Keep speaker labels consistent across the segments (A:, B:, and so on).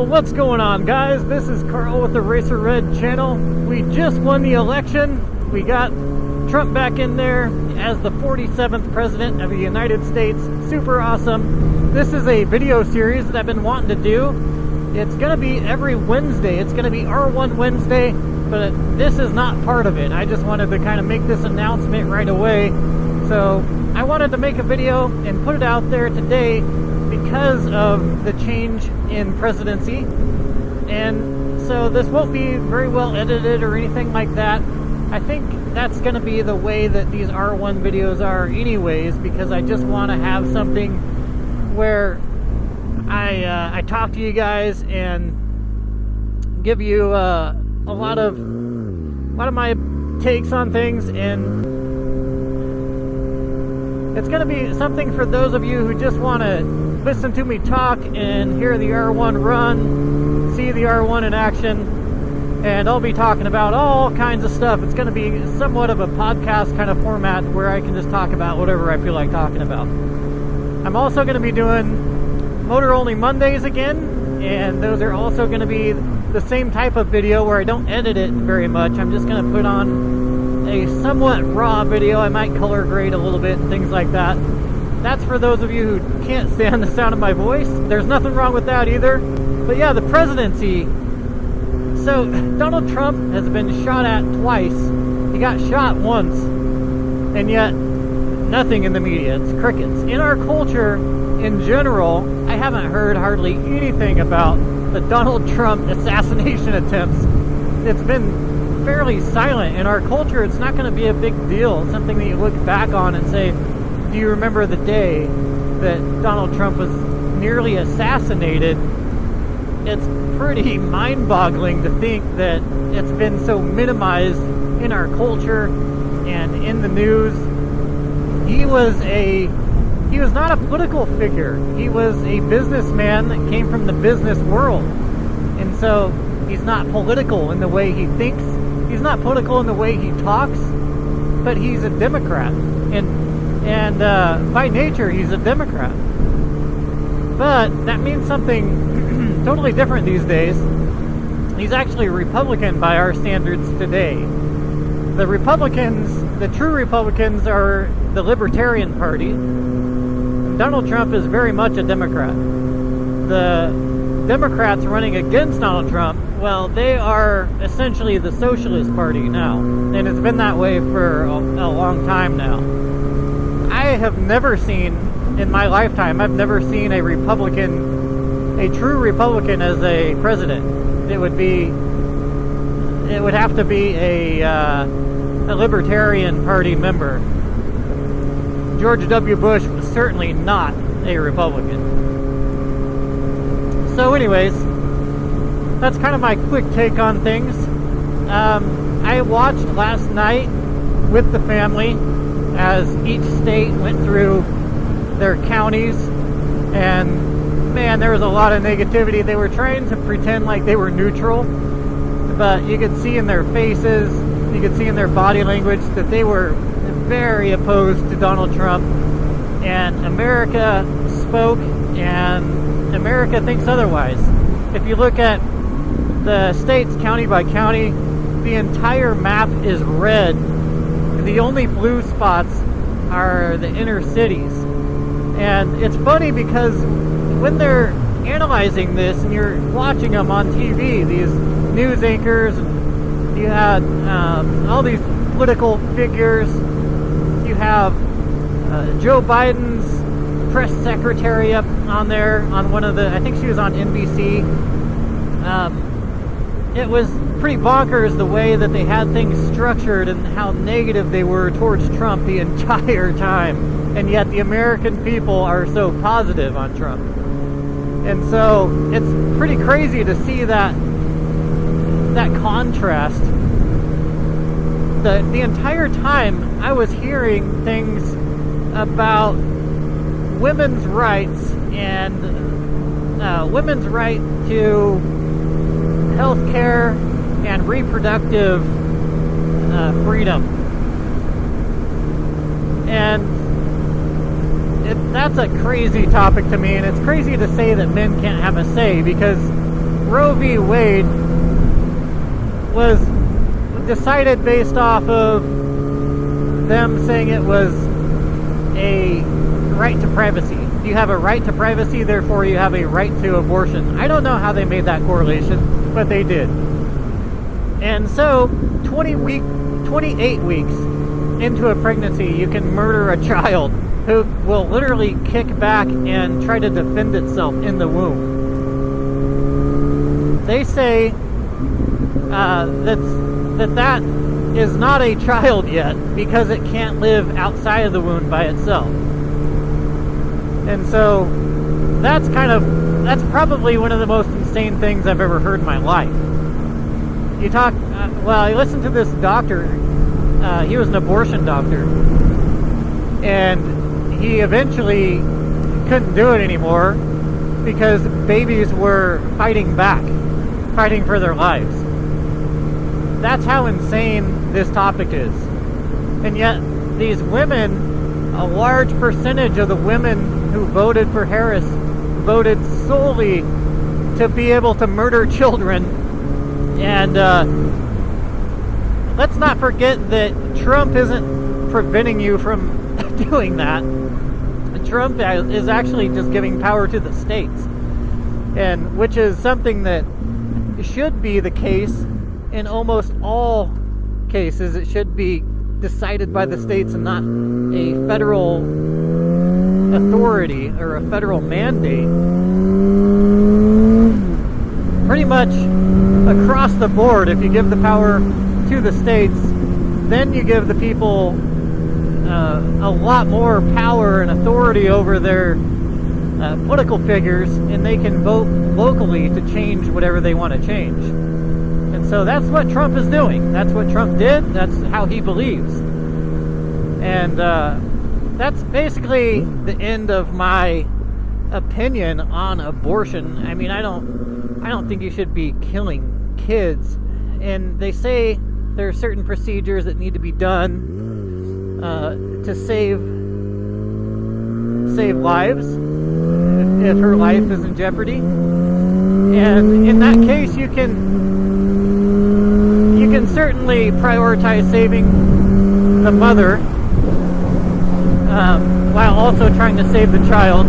A: Well, what's going on, guys? This is Carl with the Racerred channel. We just won the election. We got Trump back in there as the 47th president of the United States. Super awesome. This is a video series that I've been wanting to do. It's going to be every Wednesday. It's going to be R1 Wednesday, but this is not part of it. I just wanted to kind of make this announcement right away. So I wanted to make a video and put it out there today because of the change in presidency. And so this won't be very well edited or anything like that. I think that's going to be the way that these R1 videos are anyways, because I just want to have something where I talk to you guys and give you a lot of my takes on things, and it's going to be something for those of you who just want to listen to me talk and hear the R1 run, see the R1 in action. And I'll be talking about all kinds of stuff. It's going to be somewhat of a podcast kind of format where I can just talk about whatever I feel like talking about. I'm also going to be doing Motor Only Mondays again, and those are also going to be the same type of video where I don't edit it very much. I'm just going to put on a somewhat raw video. I might color grade a little bit and things like that. That's for those of you who can't stand the sound of my voice. There's nothing wrong with that either. But yeah, the presidency. So, Donald Trump has been shot at twice. He got shot once, and yet nothing in the media. It's crickets. In our culture, in general, I haven't heard hardly anything about the Donald Trump assassination attempts. It's been fairly silent. In our culture, it's not going to be a big deal. Something that you look back on and say, do you remember the day that Donald Trump was nearly assassinated? It's pretty mind-boggling to think that it's been so minimized in our culture and in the news. He was not a political figure. He was a businessman that came from the business world. And so he's not political in the way he thinks. He's not political in the way he talks, but he's a Democrat. And by nature, he's a Democrat. But that means something totally different these days. He's actually a Republican by our standards today. The Republicans, the true Republicans, are the Libertarian Party. Donald Trump is very much a Democrat. The Democrats running against Donald Trump, well, they are essentially the Socialist Party now. And it's been that way for a long time now. I have never seen, in my lifetime, I've never seen a Republican, a true Republican as a president. It would have to be a Libertarian Party member. George W. Bush was certainly not a Republican. So anyways, that's kind of my quick take on things. I watched last night with the family as each state went through their counties, and man, there was a lot of negativity. They were trying to pretend like they were neutral, but you could see in their faces, you could see in their body language that they were very opposed to Donald Trump. And America spoke, and America thinks otherwise. If you look at the states county by county, the entire map is red. The only blue spots are the inner cities. And it's funny because when they're analyzing this and you're watching them on TV, these news anchors, and you had all these political figures, you have Joe Biden's press secretary up on there on one of the, I think she was on NBC. It was pretty bonkers the way that they had things structured and how negative they were towards Trump the entire time. And yet the American people are so positive on Trump. And so it's pretty crazy to see that contrast. The entire time I was hearing things about women's rights and women's right to health care and reproductive freedom. And that's a crazy topic to me, and it's crazy to say that men can't have a say, because Roe v. Wade was decided based off of them saying it was a right to privacy. You have a right to privacy, therefore you have a right to abortion. I don't know how they made that correlation, but they did. And so, 28 weeks into a pregnancy, you can murder a child who will literally kick back and try to defend itself in the womb. They say that is not a child yet because it can't live outside of the womb by itself. And so that's probably one of the most insane things I've ever heard in my life. I listened to this doctor. He was an abortion doctor, and he eventually couldn't do it anymore because babies were fighting back, fighting for their lives. That's how insane this topic is. And yet, these women, a large percentage of the women who voted for Harris voted solely to be able to murder children. And let's not forget that Trump isn't preventing you from doing that. Trump is actually just giving power to the states, and which is something that should be the case in almost all cases. It should be decided by the states and not a federal authority or a federal mandate. Pretty much across the board, if you give the power to the states, then you give the people a lot more power and authority over their political figures, and they can vote locally to change whatever they want to change. And so that's what Trump is doing. That's what Trump did. That's how he believes. And that's basically the end of my opinion on abortion. I mean, I don't think you should be killing kids. And they say there are certain procedures that need to be done to save lives if her life is in jeopardy. And in that case, you can certainly prioritize saving the mother while also trying to save the child.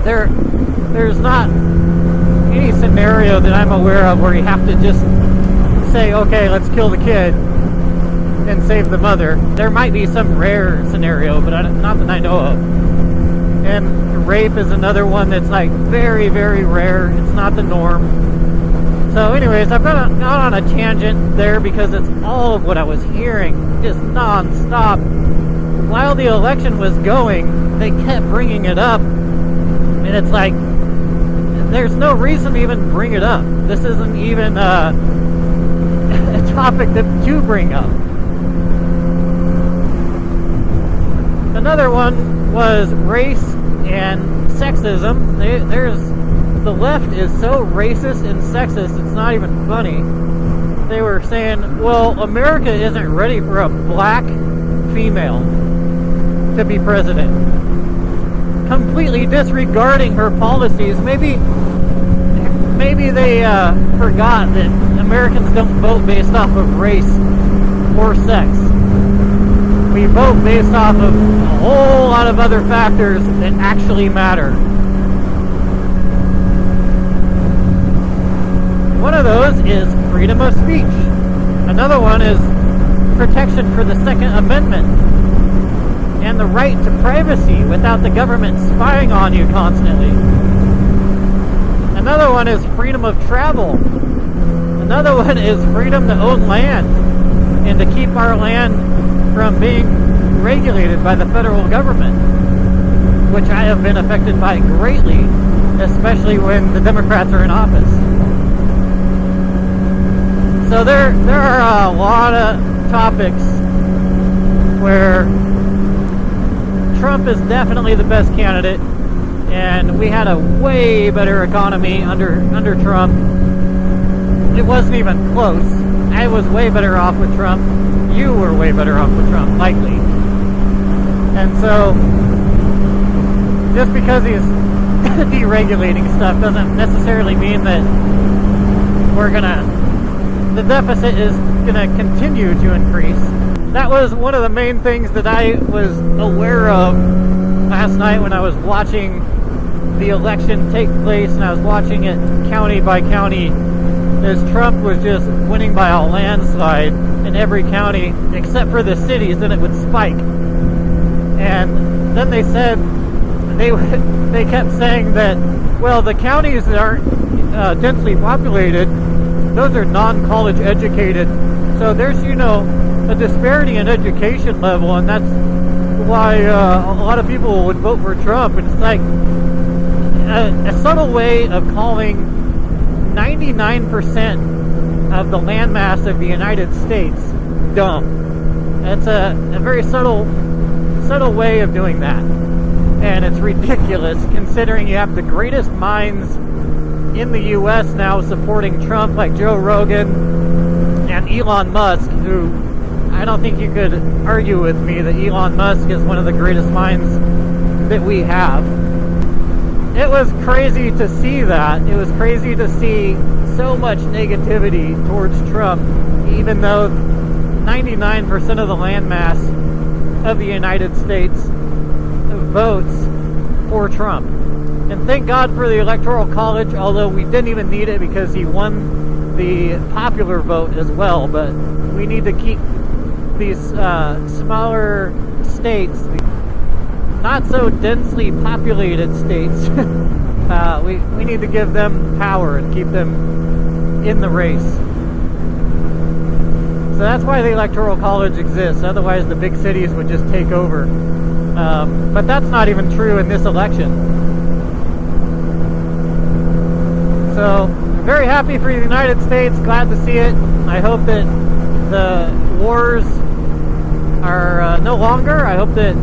A: There's not any scenario that I'm aware of where you have to just say, okay, let's kill the kid and save the mother. There might be some rare scenario, but not that I know of. And rape is another one that's like very, very rare. It's not the norm. So anyways, I've got on a tangent there because it's all of what I was hearing, just non-stop. While the election was going, they kept bringing it up. And it's like, there's no reason to even bring it up. This isn't even a topic to bring up. Another one was race and sexism. The left is so racist and sexist, it's not even funny. They were saying, well, America isn't ready for a black female to be president. Completely disregarding her policies. Maybe they forgot that Americans don't vote based off of race or sex. We vote based off of a whole lot of other factors that actually matter. One of those is freedom of speech. Another one is protection for the Second Amendment and the right to privacy without the government spying on you constantly. Another one is freedom of travel. Another one is freedom to own land and to keep our land from being regulated by the federal government, which I have been affected by greatly, especially when the Democrats are in office. So there are a lot of topics where Trump is definitely the best candidate, and we had a way better economy under Trump. It wasn't even close. I was way better off with Trump. You were way better off with Trump, likely. And so, just because he's deregulating stuff doesn't necessarily mean that the deficit is gonna continue to increase. That was one of the main things that I was aware of last night when I was watching the election take place, and I was watching it county by county, as Trump was just winning by a landslide in every county except for the cities, and it would spike. And then they said, they kept saying that, well, the counties that aren't densely populated, those are non-college educated. So there's, a disparity in education level, and that's why a lot of people would vote for Trump. And it's like a subtle way of calling 99% of the landmass of the United States dumb. It's a very subtle way of doing that. And it's ridiculous considering you have the greatest minds in the US now supporting Trump, like Joe Rogan and Elon Musk, who I don't think you could argue with me that Elon Musk is one of the greatest minds that we have. It was crazy to see that. It was crazy to see so much negativity towards Trump, even though 99% of the landmass of the United States votes for Trump. And thank God for the Electoral College, although we didn't even need it because he won the popular vote as well. But we need to keep these smaller states, not so densely populated states, we need to give them power and keep them in the race. So that's why the Electoral College exists. Otherwise the big cities would just take over. But that's not even true in this election. So, very happy for the United States, glad to see it. I hope that the wars are no longer. I hope that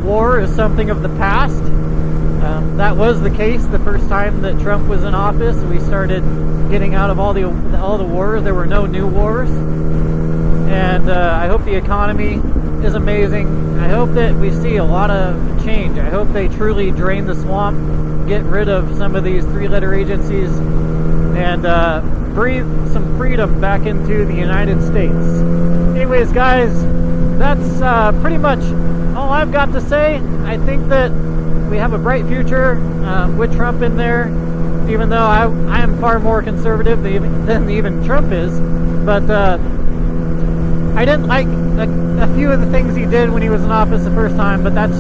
A: war is something of the past. That was the case the first time that Trump was in office. We started getting out of all the wars. There were no new wars. And I hope the economy is amazing. I hope that we see a lot of change. I hope they truly drain the swamp, get rid of some of these three-letter agencies, and breathe some freedom back into the United States. Anyways, guys, that's pretty much all I've got to say. I think that we have a bright future with Trump in there, even though I am far more conservative than even Trump is. But I didn't like a few of the things he did when he was in office the first time, but that's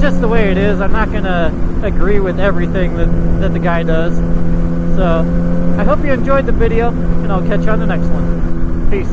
A: just the way it is. I'm not going to agree with everything that the guy does. So I hope you enjoyed the video, and I'll catch you on the next one. Peace.